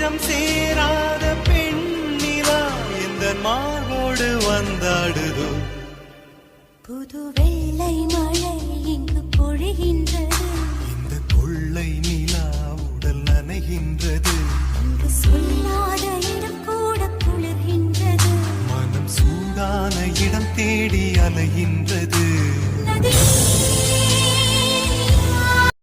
நெஞ்சம் சேராத பெண்ணிலா இந்த மார்போடு வந்தாடுதோ புது வெள்ளை மழை இங்கு பொழிகின்றது இந்த கொள்ளை நிலா உடல் நனைகின்றது இங்கு சொல்லாத இடம் கூட குளிர்கின்றது மனம் சூடான இடம் தேடி அலைகின்றது